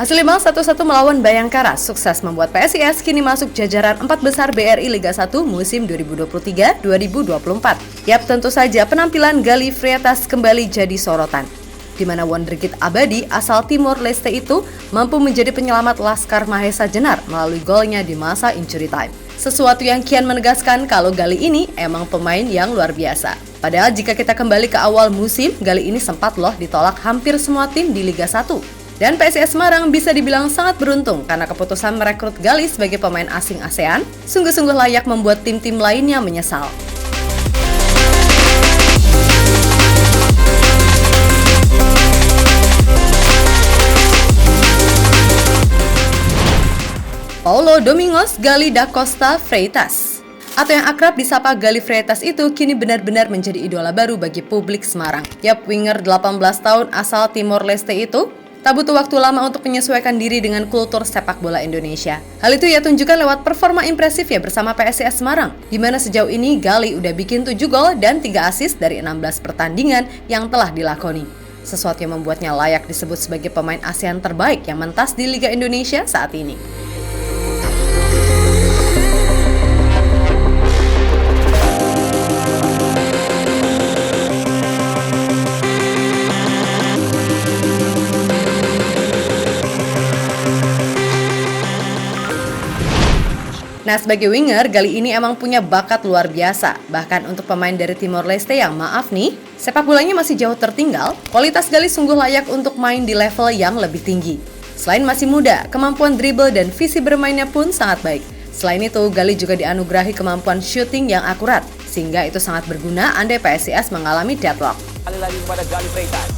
Hasil imbang 1-1 melawan Bayangkara sukses membuat PSIS kini masuk jajaran 4 besar BRI Liga 1 musim 2023-2024. Yap, tentu saja penampilan Galih Freitas kembali jadi sorotan, di mana wonderkid abadi asal Timor Leste itu mampu menjadi penyelamat Laskar Mahesa Jenar melalui golnya di masa injury time. Sesuatu yang kian menegaskan kalau Galih ini emang pemain yang luar biasa. Padahal jika kita kembali ke awal musim, Galih ini sempat loh ditolak hampir semua tim di Liga 1. Dan PSIS Semarang bisa dibilang sangat beruntung karena keputusan merekrut Galih sebagai pemain asing ASEAN sungguh-sungguh layak membuat tim-tim lainnya menyesal. Paulo Domingos Galih da Costa Freitas, atau yang akrab disapa Galih Freitas itu kini benar-benar menjadi idola baru bagi publik Semarang. Yap, winger 18 tahun asal Timor Leste itu tak butuh waktu lama untuk menyesuaikan diri dengan kultur sepak bola Indonesia. Hal itu ia tunjukkan lewat performa impresif ya bersama PSIS Semarang, di mana sejauh ini Galih udah bikin 7 gol dan 3 assist dari 16 pertandingan yang telah dilakoni. Sesuatu yang membuatnya layak disebut sebagai pemain ASEAN terbaik yang mentas di Liga Indonesia saat ini. Nah, sebagai winger, Galih ini emang punya bakat luar biasa. Bahkan untuk pemain dari Timor Leste yang maaf nih, sepak bolanya masih jauh tertinggal, kualitas Galih sungguh layak untuk main di level yang lebih tinggi. Selain masih muda, kemampuan dribble dan visi bermainnya pun sangat baik. Selain itu, Galih juga dianugerahi kemampuan shooting yang akurat, sehingga itu sangat berguna andai PSIS mengalami deadlock. Kali lagi kepada Galih Freitas.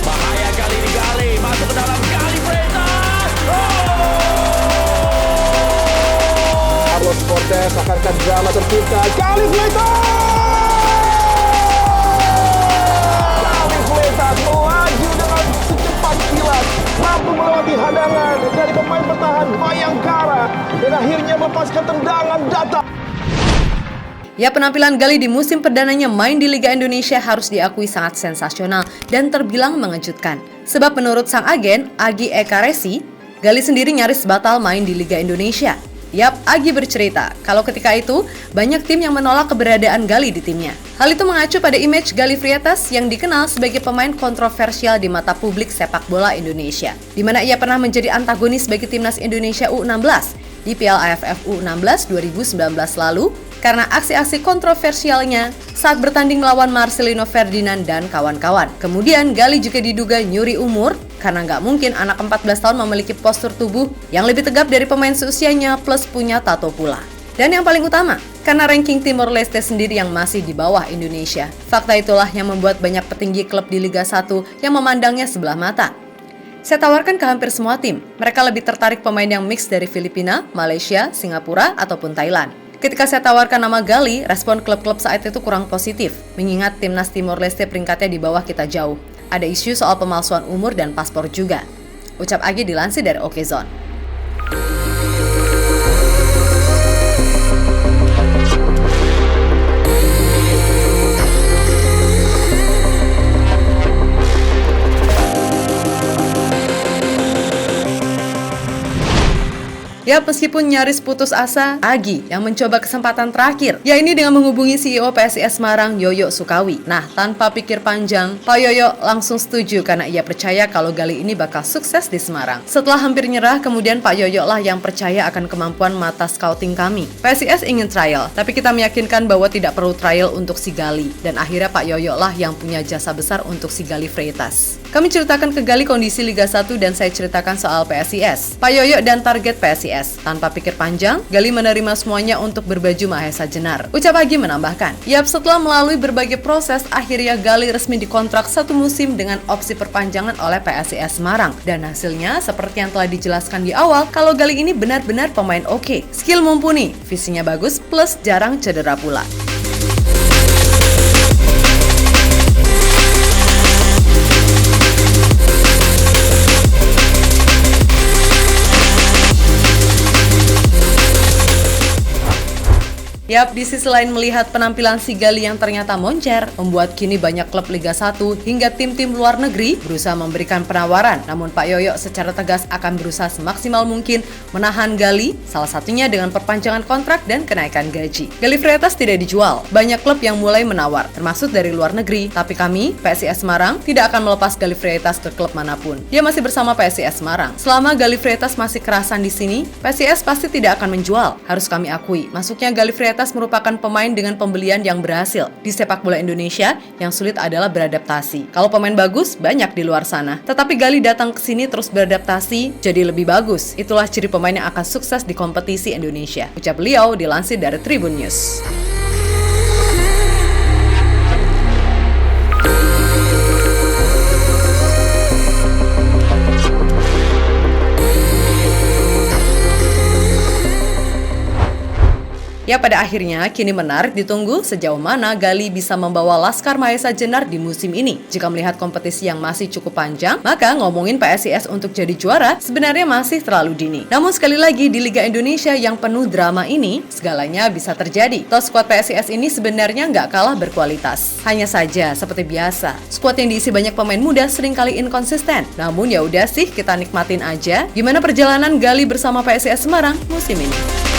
Bahaya kali ini Galih, masuk ke dalam Galih Freitas. Carlos Cortez akankah drama tercipta. Galih Freitas! Galih Freitas melaju dengan secepat kilat, mampu melewati hadangan dari pemain bertahan Bayangkara dan akhirnya melepaskan tendangan datang. Ya, penampilan Galih di musim perdananya main di Liga Indonesia harus diakui sangat sensasional dan terbilang mengejutkan. Sebab menurut sang agen, Agi Ekaresi, Galih sendiri nyaris batal main di Liga Indonesia. Yap, Agi bercerita kalau ketika itu banyak tim yang menolak keberadaan Galih di timnya. Hal itu mengacu pada image Galih Freitas yang dikenal sebagai pemain kontroversial di mata publik sepak bola Indonesia, di mana ia pernah menjadi antagonis bagi timnas Indonesia U16 di Piala AFF U16 2019 lalu karena aksi-aksi kontroversialnya saat bertanding melawan Marcelino Ferdinand dan kawan-kawan. Kemudian Galih juga diduga nyuri umur karena nggak mungkin anak 14 tahun memiliki postur tubuh yang lebih tegap dari pemain seusianya plus punya tato pula. Dan yang paling utama, karena ranking Timor Leste sendiri yang masih di bawah Indonesia. Fakta itulah yang membuat banyak petinggi klub di Liga 1 yang memandangnya sebelah mata. Saya tawarkan ke hampir semua tim, mereka lebih tertarik pemain yang mix dari Filipina, Malaysia, Singapura, ataupun Thailand. Ketika saya tawarkan nama Galih, respon klub-klub saat itu kurang positif, mengingat timnas Timor Leste peringkatnya di bawah kita jauh. Ada isu soal pemalsuan umur dan paspor juga. Ucap Agi dilansir dari Okezone. Ya, meskipun nyaris putus asa, Agi yang mencoba kesempatan terakhir, ya ini dengan menghubungi CEO PSIS Semarang, Yoyo Sukawi. Nah, tanpa pikir panjang, Pak Yoyo langsung setuju karena ia percaya kalau Galih ini bakal sukses di Semarang. Setelah hampir nyerah, kemudian Pak Yoyo lah yang percaya akan kemampuan mata scouting kami. PSIS ingin trial, tapi kita meyakinkan bahwa tidak perlu trial untuk si Galih. Dan akhirnya Pak Yoyo lah yang punya jasa besar untuk si Galih Freitas. Kami ceritakan ke Galih kondisi Liga 1 dan saya ceritakan soal PSIS, Pak Yoyo dan target PSIS. Tanpa pikir panjang, Galih menerima semuanya untuk berbaju Mahesa Jenar. Ucap Agi menambahkan, yap, setelah melalui berbagai proses, akhirnya Galih resmi dikontrak 1 musim dengan opsi perpanjangan oleh PSIS Semarang. Dan hasilnya, seperti yang telah dijelaskan di awal, kalau Galih ini benar-benar pemain oke. Skill mumpuni, visinya bagus, plus jarang cedera pula. Yap, di sisi lain melihat penampilan si Gali yang ternyata moncer, membuat kini banyak klub Liga 1 hingga tim-tim luar negeri berusaha memberikan penawaran. Namun Pak Yoyo secara tegas akan berusaha semaksimal mungkin menahan Gali, salah satunya dengan perpanjangan kontrak dan kenaikan gaji. Gali Freitas tidak dijual. Banyak klub yang mulai menawar, termasuk dari luar negeri. Tapi kami, PSIS Semarang, tidak akan melepas Gali Freitas ke klub manapun. Dia masih bersama PSIS Semarang. Selama Gali Freitas masih kerasan di sini, PSIS pasti tidak akan menjual. Harus kami akui, masuknya Gali Freitas merupakan pemain dengan pembelian yang berhasil. Di sepak bola Indonesia, yang sulit adalah beradaptasi. Kalau pemain bagus, banyak di luar sana. Tetapi Gali datang ke sini terus beradaptasi, jadi lebih bagus. Itulah ciri pemain yang akan sukses di kompetisi Indonesia. Ucap beliau dilansir dari Tribun News. Ya, pada akhirnya kini menarik ditunggu sejauh mana Gali bisa membawa Laskar Mahesa Jenar di musim ini. Jika melihat kompetisi yang masih cukup panjang, maka ngomongin PSIS untuk jadi juara sebenarnya masih terlalu dini. Namun sekali lagi di Liga Indonesia yang penuh drama ini, segalanya bisa terjadi. Toh skuad PSIS ini sebenarnya nggak kalah berkualitas. Hanya saja seperti biasa, skuad yang diisi banyak pemain muda seringkali inkonsisten. Namun ya udah sih, kita nikmatin aja gimana perjalanan Gali bersama PSIS Semarang musim ini.